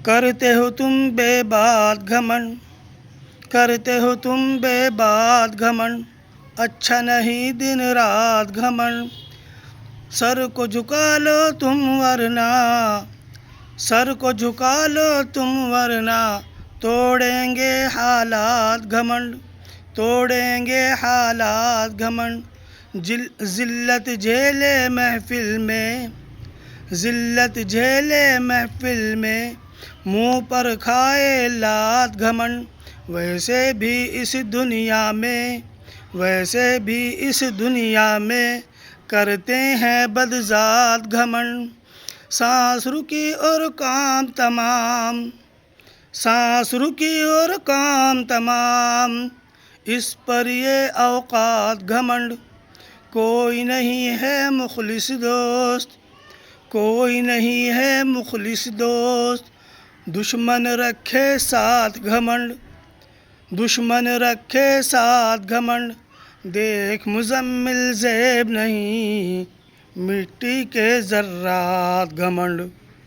کرتے ہو تم بے بات گھمنڈ، کرتے ہو تم بے بات گھمنڈ، اچھا نہیں دن رات گھمنڈ۔ سر کو جھکا لو تم ورنہ، سر کو جھکا لو تم ورنہ توڑیں گے حالات گھمنڈ، توڑیں گے حالات گھمنڈ۔ ذلت جھیلے محفل میں، ذلت جھیلے محفل میں، منہ پر کھائے لات گھمنڈ۔ ویسے بھی اس دنیا میں، ویسے بھی اس دنیا میں کرتے ہیں بد ذات گھمنڈ۔ سانس رکی اور کام تمام، سانس رکی اور کام تمام، اس پر یہ اوقات گھمنڈ۔ کوئی نہیں ہے مخلص دوست، کوئی نہیں ہے مخلص دوست، دشمن رکھے ساتھ گھمنڈ، دشمن رکھے ساتھ گھمنڈ۔ دیکھ مزمل زیب نہیں، مٹی کے ذرات گھمنڈ۔